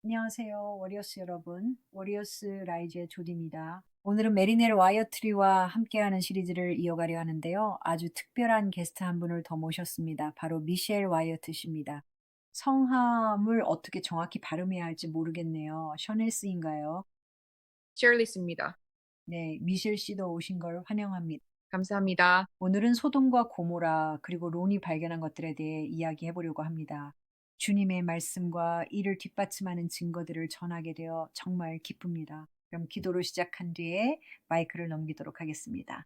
안녕하세요, 워리어스 여러분. 워리어스 라이즈의 조디입니다. 오늘은 메리넬 와이어트리와 함께하는 시리즈를 이어가려 하는데요. 아주 특별한 게스트 한 분을 더 모셨습니다. 바로 미셸 와이어트 씨입니다. 성함을 어떻게 정확히 발음해야 할지 모르겠네요. 셔넬스인가요? 시얼리스입니다. 네, 미셸 씨도 오신 걸 환영합니다. 감사합니다. 오늘은 소돔과 고모라 그리고 론이 발견한 것들에 대해 이야기해 보려고 합니다. 주님의 말씀과 이를 뒷받침하는 증거들을 전하게 되어 정말 기쁩니다. 그럼 기도로 시작한 뒤에 마이크를 넘기도록 하겠습니다.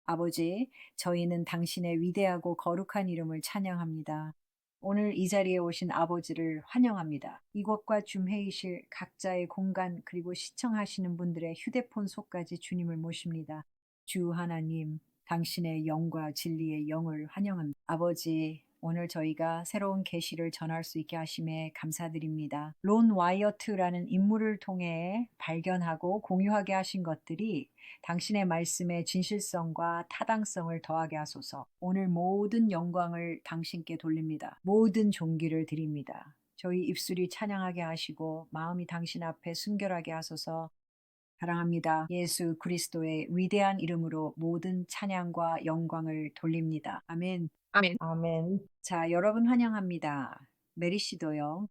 아버지, 저희는 당신의 위대하고 거룩한 이름을 찬양합니다. 오늘 이 자리에 오신 아버지를 환영합니다. 이곳과 줌회의실 각자의 공간 그리고 시청하시는 분들의 휴대폰 속까지 주님을 모십니다. 주 하나님, 당신의 영과 진리의 영을 환영합니다. 아버지, 오늘 저희가 새로운 계시를 전할 수 있게 하심에 감사드립니다. 론 와이어트라는 인물을 통해 발견하고 공유하게 하신 것들이 당신의 말씀의 진실성과 타당성을 더하게 하소서. 오늘 모든 영광을 당신께 돌립니다. 모든 존귀를 드립니다. 저희 입술이 찬양하게 하시고 마음이 당신 앞에 순결하게 하소서. 사랑합니다. 예수 그리스도의 위대한 이름으로 모든 찬양과 영광을 돌립니다. 아멘. 아멘. 아멘. 자, 여러분 환영합니다. 메리 씨도요.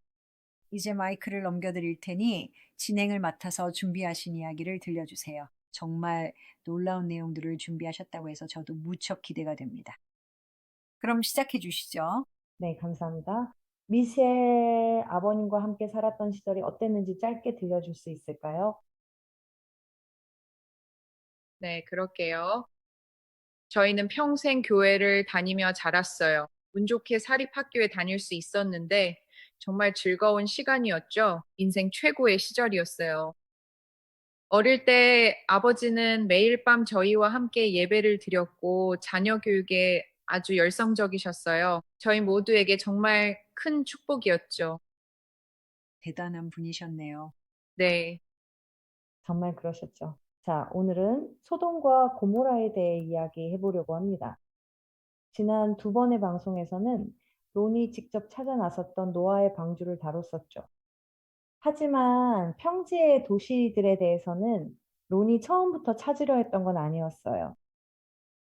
이제 마이크를 넘겨드릴 테니 진행을 맡아서 준비하신 이야기를 들려주세요. 정말 놀라운 내용들을 준비하셨다고 해서 저도 무척 기대가 됩니다. 그럼 시작해 주시죠. 네, 감사합니다. 미셸 아버님과 함께 살았던 시절이 어땠는지 짧게 들려줄 수 있을까요? 네, 그럴게요. 저희는 평생 교회를 다니며 자랐어요. 운 좋게 사립학교에 다닐 수 있었는데 정말 즐거운 시간이었죠. 인생 최고의 시절이었어요. 어릴 때 아버지는 매일 밤 저희와 함께 예배를 드렸고 자녀 교육에 아주 열성적이셨어요. 저희 모두에게 정말 큰 축복이었죠. 대단한 분이셨네요. 네. 정말 그러셨죠. 자, 오늘은 소돔과 고모라에 대해 이야기해 보려고 합니다. 지난 두 번의 방송에서는 론이 직접 찾아 나섰던 노아의 방주를 다뤘었죠. 하지만 평지의 도시들에 대해서는 론이 처음부터 찾으려 했던 건 아니었어요.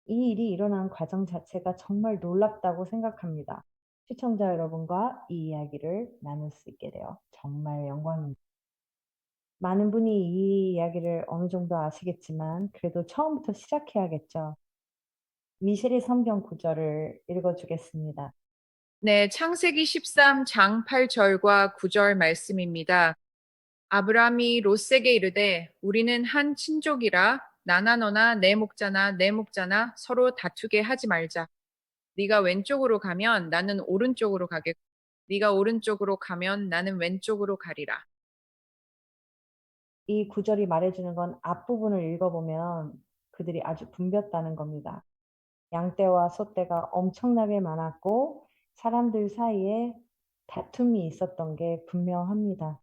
이 일이 일어난 과정 자체가 정말 놀랍다고 생각합니다. 시청자 여러분과 이 이야기를 나눌 수 있게 되어 정말 영광입니다. 많은 분이 이 이야기를 어느 정도 아시겠지만 그래도 처음부터 시작해야겠죠. 미셸의 성경 구절을 읽어주겠습니다. 네, 창세기 13장 8절과 9절 말씀입니다. 아브라함이 롯에게 이르되 우리는 한 친족이라 나나 너나 내 목자나 내 목자나 서로 다투게 하지 말자. 네가 왼쪽으로 가면 나는 오른쪽으로 가겠고 네가 오른쪽으로 가면 나는 왼쪽으로 가리라. 이 구절이 말해주는 건 앞부분을 읽어보면 그들이 아주 분볐다는 겁니다. 양떼와 소떼가 엄청나게 많았고 사람들 사이에 다툼이 있었던 게 분명합니다.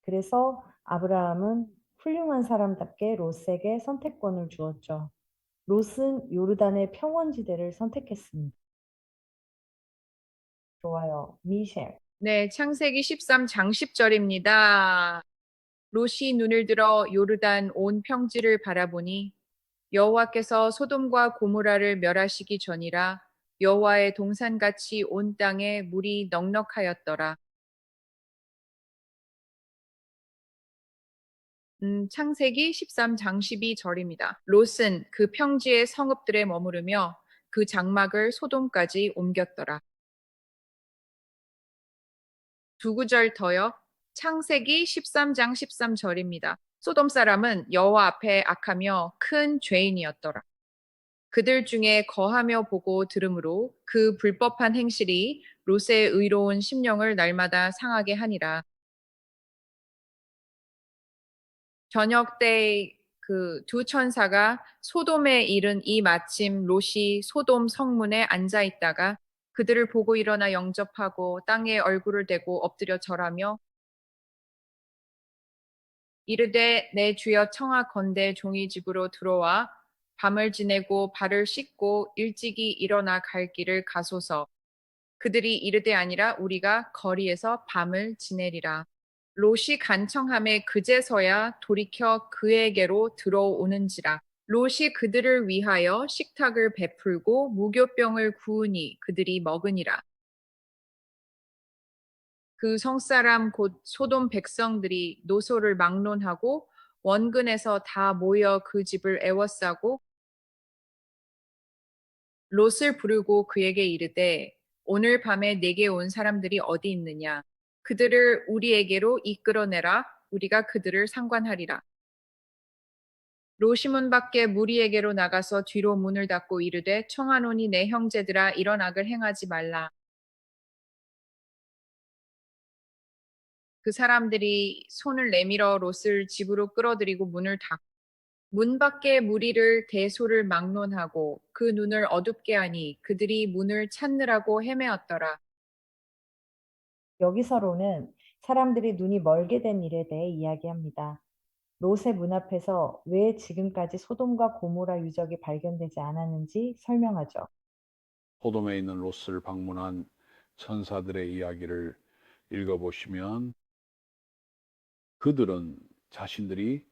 그래서 아브라함은 훌륭한 사람답게 롯에게 선택권을 주었죠. 롯은 요르단의 평원지대를 선택했습니다. 좋아요. 미셸. 네, 창세기 13장 10절입니다. 롯이 눈을 들어 요르단 온 평지를 바라보니 여호와께서 소돔과 고모라를 멸하시기 전이라 여호와의 동산같이 온 땅에 물이 넉넉하였더라. 창세기 13장 12절입니다. 롯은 그 평지의 성읍들에 머무르며 그 장막을 소돔까지 옮겼더라. 두 구절 더요. 창세기 13장 13절입니다. 소돔 사람은 여호와 앞에 악하며 큰 죄인이었더라. 그들 중에 거하며 보고 들으므로 그 불법한 행실이 롯의 의로운 심령을 날마다 상하게 하니라. 저녁 때 그 두 천사가 소돔에 이른 이 마침 롯이 소돔 성문에 앉아 있다가 그들을 보고 일어나 영접하고 땅에 얼굴을 대고 엎드려 절하며 이르되 내 주여 청하건대 종이 집으로 들어와 밤을 지내고 발을 씻고 일찍이 일어나 갈 길을 가소서. 그들이 이르되 아니라 우리가 거리에서 밤을 지내리라. 롯이 간청함에 그제서야 돌이켜 그에게로 들어오는지라. 롯이 그들을 위하여 식탁을 베풀고 무교병을 구우니 그들이 먹으니라. 그 성사람 곧 소돔 백성들이 노소를 막론하고 원근에서 다 모여 그 집을 애워싸고 롯을 부르고 그에게 이르되 오늘 밤에 내게 온 사람들이 어디 있느냐 그들을 우리에게로 이끌어내라 우리가 그들을 상관하리라. 롯이 문 밖에 무리에게로 나가서 뒤로 문을 닫고 이르되 청하노니 내 형제들아 이런 악을 행하지 말라. 그 사람들이 손을 내밀어 롯을 집으로 끌어들이고 문을 닫고 문 밖에 무리를 대소를 막론하고 그 눈을 어둡게 하니 그들이 문을 찾느라고 헤매었더라. 여기서로는 사람들이 눈이 멀게 된 일에 대해 이야기합니다. 롯의 문 앞에서 왜 지금까지 소돔과 고모라 유적이 발견되지 않았는지 설명하죠. 소돔에 있는 롯을 방문한 천사들의 이야기를 읽어보시면 그들은 자신들이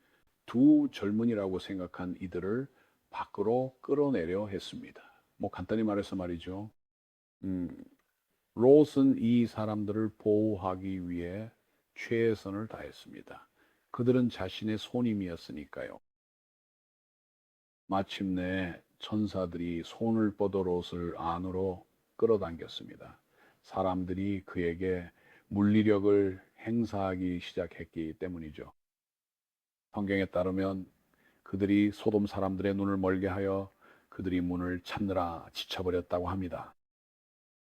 두 젊은이라고 생각한 이들을 밖으로 끌어내려 했습니다. 뭐 간단히 말해서 말이죠. 롯은 이 사람들을 보호하기 위해 최선을 다했습니다. 그들은 자신의 손님이었으니까요. 마침내 천사들이 손을 뻗어 롯을 안으로 끌어당겼습니다. 사람들이 그에게 물리력을 행사하기 시작했기 때문이죠. 성경에 따르면 그들이 소돔 사람들의 눈을 멀게 하여 그들이 문을 찾느라 지쳐버렸다고 합니다.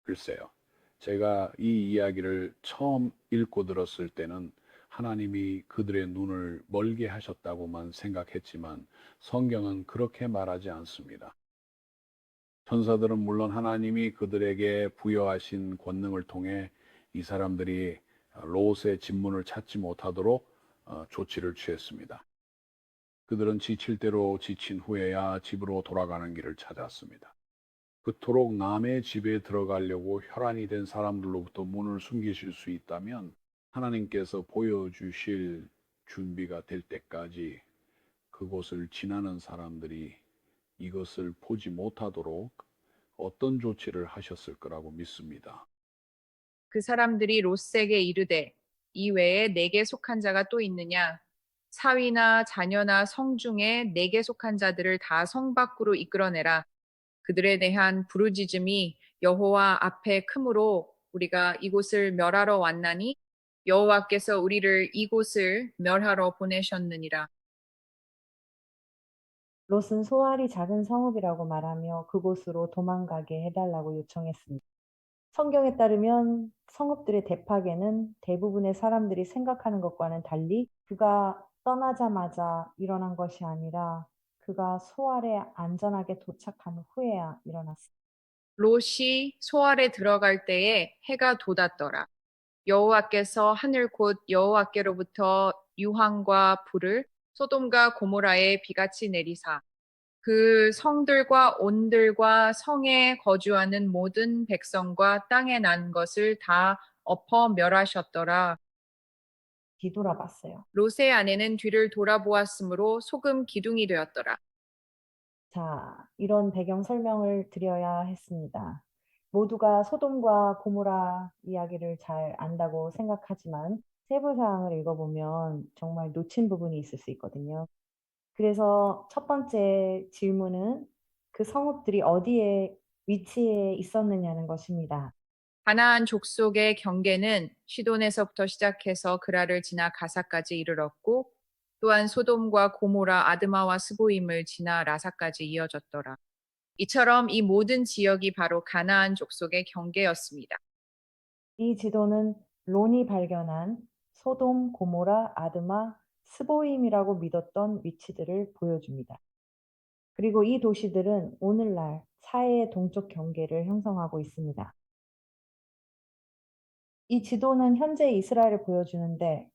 글쎄요. 제가 이 이야기를 처음 읽고 들었을 때는 하나님이 그들의 눈을 멀게 하셨다고만 생각했지만 성경은 그렇게 말하지 않습니다. 천사들은 물론 하나님이 그들에게 부여하신 권능을 통해 이 사람들이 롯의 집문을 찾지 못하도록 조치를 취했습니다. 그들은 지칠 대로 지친 후에야 집으로 돌아가는 길을 찾았습니다. 그토록 남의 집에 들어가려고 혈안이 된 사람들로부터 문을 숨기실 수 있다면 하나님께서 보여주실 준비가 될 때까지 그곳을 지나는 사람들이 이것을 보지 못하도록 어떤 조치를 하셨을 거라고 믿습니다. 그 사람들이 롯에게 이르되 이 외에 내게 속한 자가 또 있느냐 사위나 자녀나 성중에 내게 속한 자들을 다 성 밖으로 이끌어내라. 그들에 대한 부르짖음이 여호와 앞에 크므로 우리가 이곳을 멸하러 왔나니 여호와께서 우리를 이곳을 멸하러 보내셨느니라. 롯은 소알이 작은 성읍이라고 말하며 그곳으로 도망가게 해달라고 요청했습니다. 성경에 따르면 성읍들의 대파괴는 대부분의 사람들이 생각하는 것과는 달리 그가 떠나자마자 일어난 것이 아니라 그가 소알에 안전하게 도착한 후에야 일어났습니다. 롯이 소알에 들어갈 때에 해가 돋았더라. 여호와께서 하늘 곧 여호와께로부터 유황과 불을 소돔과 고모라에 비같이 내리사 그 성들과 온들과 성에 거주하는 모든 백성과 땅에 난 것을 다 엎어 멸하셨더라. 뒤돌아봤어요. 롯의 아내는 뒤를 돌아보았으므로 소금 기둥이 되었더라. 자, 이런 배경 설명을 드려야 했습니다. 모두가 소돔과 고모라 이야기를 잘 안다고 생각하지만 세부 사항을 읽어보면 정말 놓친 부분이 있을 수 있거든요. 그래서 첫 번째 질문은 그 성읍들이 어디에 위치해 있었느냐는 것입니다. 가나안 족속의 경계는 시돈에서부터 시작해서 그라를 지나 가사까지 이르렀고 또한 소돔과 고모라 아드마와 스보임을 지나 라사까지 이어졌더라. 이처럼 이 모든 지역이 바로 가나안 족속의 경계였습니다. 이 지도는 론이 발견한 소돔, 고모라, 아드마, 스보임이라고 믿었던 위치들을 보여줍니다. 그리고 이 도시들은 오늘날 사해의 동쪽 경계를 형성하고 있습니다. 이 지도는 현재 이스라엘을 보여주는데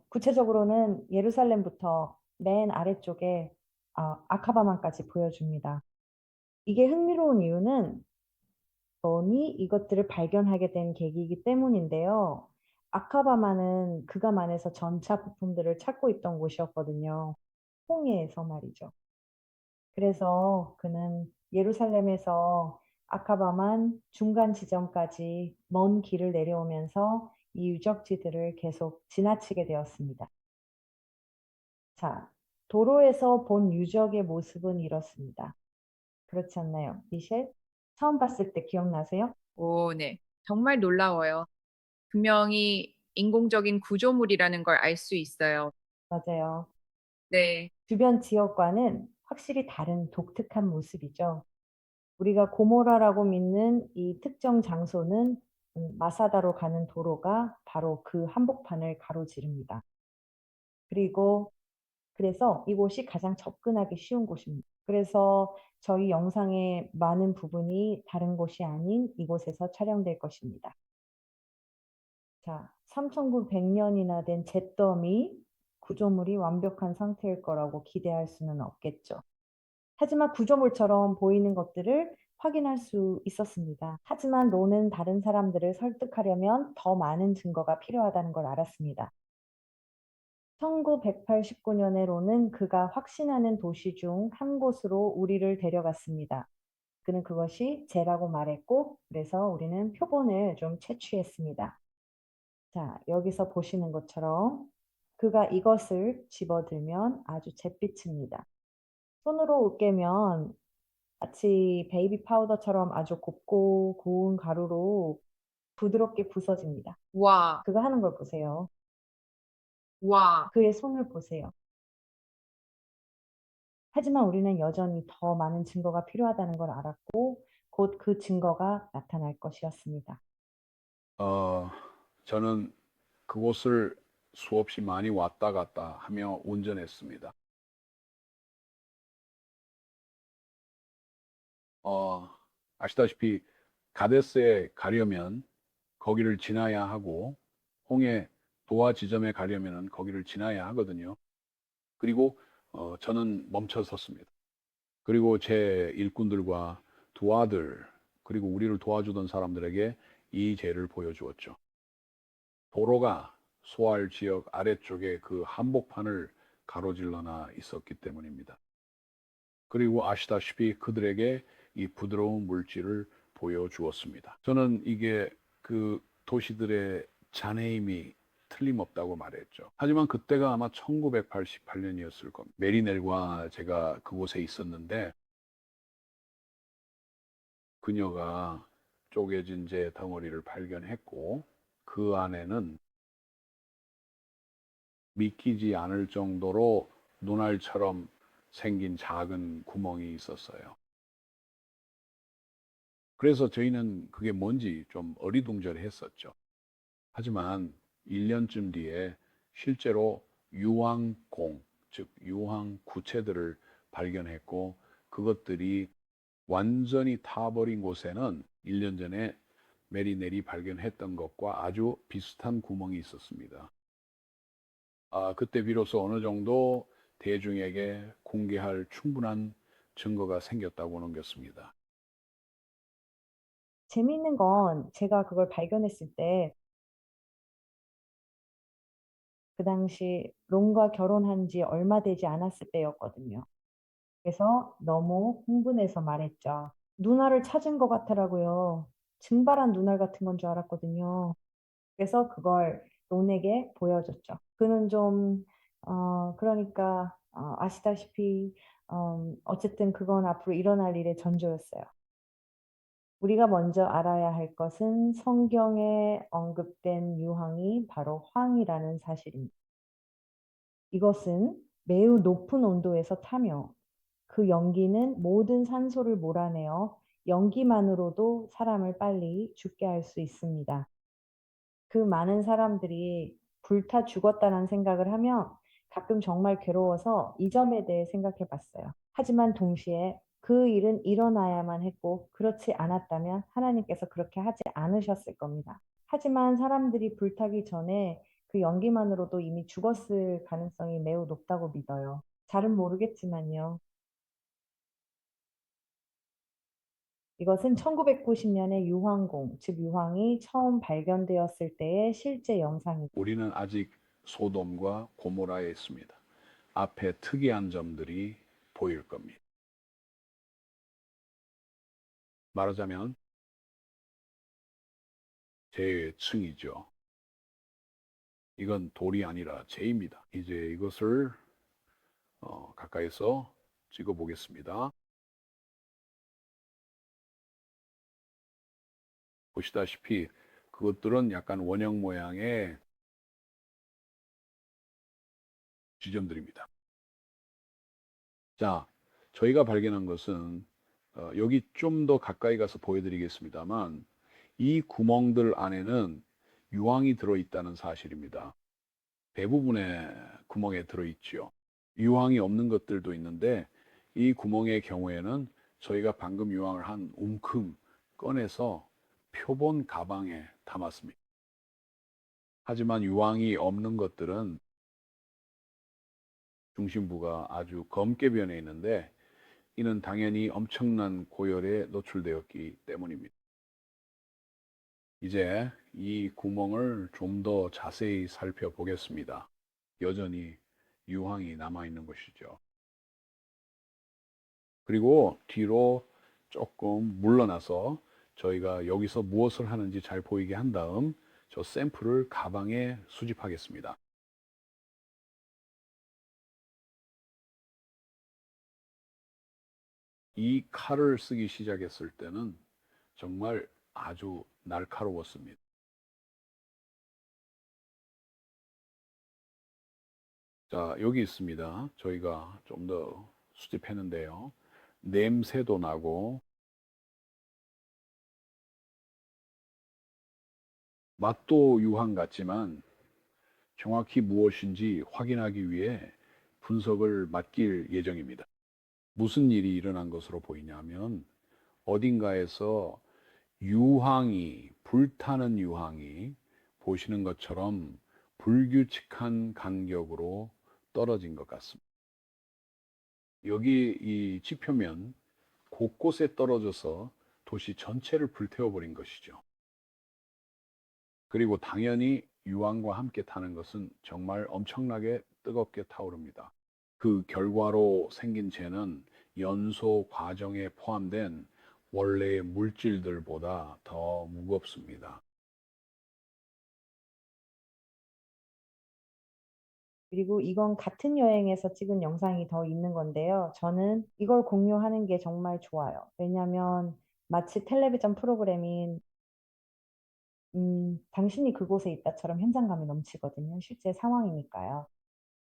구체적으로는 예루살렘부터 맨 아래쪽에 아카바만까지 보여줍니다. 이게 흥미로운 이유는 론이 이것들을 발견하게 된 계기이기 때문인데요. 아카바만은 그가 만에서 전차 부품들을 찾고 있던 곳이었거든요. 홍해에서 말이죠. 그래서 그는 예루살렘에서 아카바만 중간 지점까지 먼 길을 내려오면서 이 유적지들을 계속 지나치게 되었습니다. 자, 도로에서 본 유적의 모습은 이렇습니다. 그렇지 않나요, 미셸? 처음 봤을 때 기억나세요? 오, 네. 정말 놀라워요. 분명히 인공적인 구조물이라는 걸 알 수 있어요. 맞아요. 네. 주변 지역과는 확실히 다른 독특한 모습이죠. 우리가 고모라라고 믿는 이 특정 장소는 마사다로 가는 도로가 바로 그 한복판을 가로지릅니다. 그리고 그래서 이곳이 가장 접근하기 쉬운 곳입니다. 그래서 저희 영상의 많은 부분이 다른 곳이 아닌 이곳에서 촬영될 것입니다. 자, 3,900년이나 된 잿더미 구조물이 완벽한 상태일 거라고 기대할 수는 없겠죠. 하지만 구조물처럼 보이는 것들을 확인할 수 있었습니다. 하지만 론은 다른 사람들을 설득하려면 더 많은 증거가 필요하다는 걸 알았습니다. 1989년에 론은 그가 확신하는 도시 중 한 곳으로 우리를 데려갔습니다. 그는 그것이 제라고 말했고, 그래서 우리는 표본을 좀 채취했습니다. 자, 여기서 보시는 것처럼 그가 이것을 집어들면 아주 잿빛입니다. 손으로 으깨면 마치 베이비 파우더처럼 아주 곱고 고운 가루로 부드럽게 부서집니다. 와, 그가 하는 걸 보세요. 와. 그의 손을 보세요. 하지만 우리는 여전히 더 많은 증거가 필요하다는 걸 알았고, 곧 그 증거가 나타날 것이었습니다. 저는 그곳을 수없이 많이 왔다 갔다 하며 운전했습니다. 아시다시피 가데스에 가려면 거기를 지나야 하고 홍해 도하 지점에 가려면 거기를 지나야 하거든요. 그리고 저는 멈춰 섰습니다. 그리고 제 일꾼들과 두 아들 그리고 우리를 도와주던 사람들에게 이 죄를 보여주었죠. 도로가 소알 지역 아래쪽에 그 한복판을 가로질러나 있었기 때문입니다. 그리고 아시다시피 그들에게 이 부드러운 물질을 보여주었습니다. 저는 이게 그 도시들의 잔해임이 틀림없다고 말했죠. 하지만 그때가 아마 1988년이었을 겁니다. 메리넬과 제가 그곳에 있었는데 그녀가 쪼개진 제 덩어리를 발견했고 그 안에는 믿기지 않을 정도로 눈알처럼 생긴 작은 구멍이 있었어요. 그래서 저희는 그게 뭔지 좀 어리둥절했었죠. 하지만 1년쯤 뒤에 실제로 유황공, 즉 유황 구체들을 발견했고 그것들이 완전히 타버린 곳에는 1년 전에 메리넬이 발견했던 것과 아주 비슷한 구멍이 있었습니다. 그때 비로소 어느 정도 대중에게 공개할 충분한 증거가 생겼다고 넘겼습니다. 재미있는 건 제가 그걸 발견했을 때 그 당시 론과 결혼한 지 얼마 되지 않았을 때였거든요. 그래서 너무 흥분해서 말했죠. 누나를 찾은 것 같더라고요. 증발한 눈알 같은 건 줄 알았거든요. 그래서 그걸 론에게 보여줬죠. 그는 좀, 그러니까, 아시다시피, 어쨌든 그건 앞으로 일어날 일의 전조였어요. 우리가 먼저 알아야 할 것은 성경에 언급된 유황이 바로 황이라는 사실입니다. 이것은 매우 높은 온도에서 타며 그 연기는 모든 산소를 몰아내어 연기만으로도 사람을 빨리 죽게 할 수 있습니다. 그 많은 사람들이 불타 죽었다는 생각을 하면 가끔 정말 괴로워서 이 점에 대해 생각해 봤어요. 하지만 동시에 그 일은 일어나야만 했고 그렇지 않았다면 하나님께서 그렇게 하지 않으셨을 겁니다. 하지만 사람들이 불타기 전에 그 연기만으로도 이미 죽었을 가능성이 매우 높다고 믿어요. 잘은 모르겠지만요. 이것은 1990년에 유황공, 즉 유황이 처음 발견되었을 때의 실제 영상입니다. 우리는 아직 소돔과 고모라에 있습니다. 앞에 특이한 점들이 보일 겁니다. 말하자면 재층이죠. 이건 돌이 아니라 재입니다. 이제 이것을 가까이서 찍어 보겠습니다. 보시다시피 그것들은 약간 원형 모양의 지점들입니다. 자, 저희가 발견한 것은 여기 좀 더 가까이 가서 보여드리겠습니다만 이 구멍들 안에는 유황이 들어있다는 사실입니다. 대부분의 구멍에 들어있지요. 유황이 없는 것들도 있는데 이 구멍의 경우에는 저희가 방금 유황을 한 움큼 꺼내서 표본 가방에 담았습니다. 하지만 유황이 없는 것들은 중심부가 아주 검게 변해 있는데 이는 당연히 엄청난 고열에 노출되었기 때문입니다. 이제 이 구멍을 좀 더 자세히 살펴보겠습니다. 여전히 유황이 남아있는 것이죠. 그리고 뒤로 조금 물러나서 저희가 여기서 무엇을 하는지 잘 보이게 한 다음 저 샘플을 가방에 수집하겠습니다. 이 칼을 쓰기 시작했을 때는 정말 아주 날카로웠습니다. 자, 여기 있습니다. 저희가 좀 더 수집했는데요. 냄새도 나고 맛도 유황 같지만 정확히 무엇인지 확인하기 위해 분석을 맡길 예정입니다. 무슨 일이 일어난 것으로 보이냐면 어딘가에서 불타는 유황이 보시는 것처럼 불규칙한 간격으로 떨어진 것 같습니다. 여기 이 지표면 곳곳에 떨어져서 도시 전체를 불태워버린 것이죠. 그리고 당연히 유황과 함께 타는 것은 정말 엄청나게 뜨겁게 타오릅니다. 그 결과로 생긴 재는 연소 과정에 포함된 원래의 물질들보다 더 무겁습니다. 그리고 이건 같은 여행에서 찍은 영상이 더 있는 건데요. 저는 이걸 공유하는 게 정말 좋아요. 왜냐면 마치 텔레비전 프로그램인 당신이 그곳에 있다처럼 현장감이 넘치거든요. 실제 상황이니까요.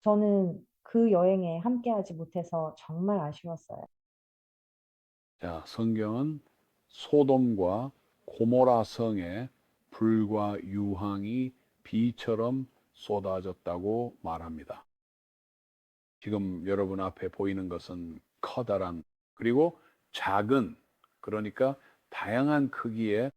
저는 그 여행에 함께하지 못해서 정말 아쉬웠어요. 자, 성경은 소돔과 고모라 성에 불과 유황이 비처럼 쏟아졌다고 말합니다. 지금 여러분 앞에 보이는 것은 커다란 그리고 작은 그러니까 다양한 크기의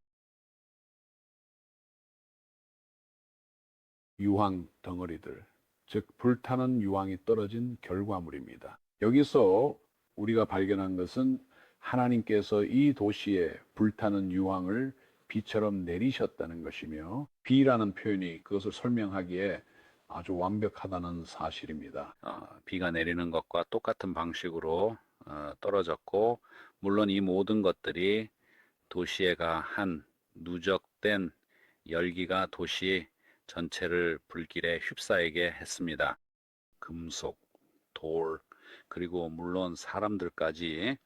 유황 덩어리들, 즉 불타는 유황이 떨어진 결과물입니다. 여기서 우리가 발견한 것은 하나님께서 이 도시에 불타는 유황을 비처럼 내리셨다는 것이며 비라는 표현이 그것을 설명하기에 아주 완벽하다는 사실입니다. 비가 내리는 것과 똑같은 방식으로 떨어졌고 물론 이 모든 것들이 도시에 가한 누적된 열기가 도시 전체를 불길에 휩싸이게 했습니다. 금속, 돌, 그리고 물론 사람들까지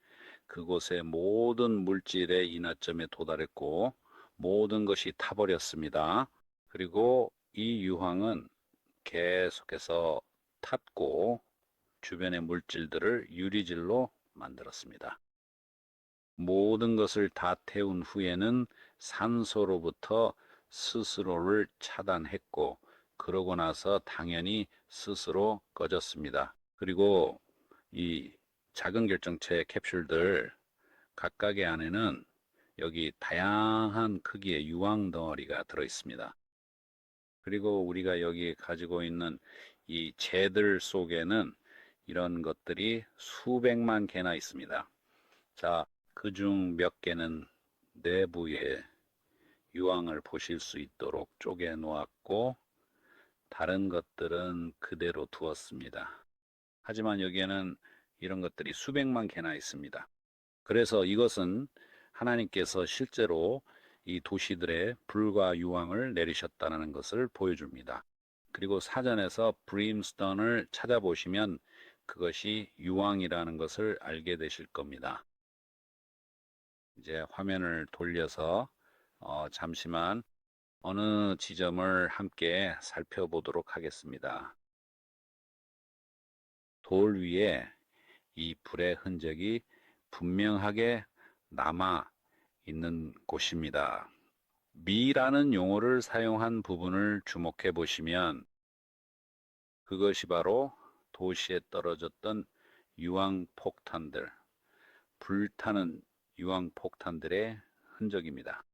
그곳의 모든 물질의 인하점에 도달했고 모든 것이 타버렸습니다. 그리고 이 유황은 계속해서 탔고 주변의 물질들을 유리질로 만들었습니다. 모든 것을 다 태운 후에는 산소로부터 스스로를 차단했고 그러고 나서 당연히 스스로 꺼졌습니다. 그리고 이 작은 결정체 캡슐들 각각의 안에는 여기 다양한 크기의 유황 덩어리가 들어 있습니다. 그리고 우리가 여기 가지고 있는 이 재들 속에는 이런 것들이 수백만 개나 있습니다. 자, 그중 몇 개는 내부에 유황을 보실 수 있도록 쪼개 놓았고 다른 것들은 그대로 두었습니다. 하지만 여기에는 이런 것들이 수백만 개나 있습니다. 그래서 이것은 하나님께서 실제로 이 도시들의 불과 유황을 내리셨다는 것을 보여줍니다. 그리고 사전에서 브림스톤을 찾아보시면 그것이 유황이라는 것을 알게 되실 겁니다. 이제 화면을 돌려서 잠시만 어느 지점을 함께 살펴보도록 하겠습니다. 돌 위에 이 불의 흔적이 분명하게 남아 있는 곳입니다. 미라는 용어를 사용한 부분을 주목해 보시면 그것이 바로 도시에 떨어졌던 유황폭탄들, 불타는 유황폭탄들의 흔적입니다.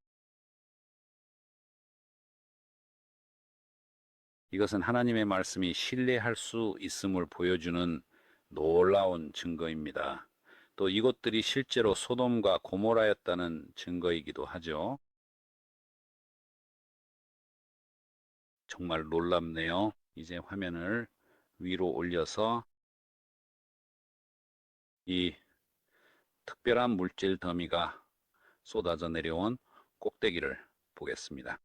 이것은 하나님의 말씀이 신뢰할 수 있음을 보여주는 놀라운 증거입니다. 또 이것들이 실제로 소돔과 고모라였다는 증거이기도 하죠. 정말 놀랍네요. 이제 화면을 위로 올려서 이 특별한 물질 더미가 쏟아져 내려온 꼭대기를 보겠습니다.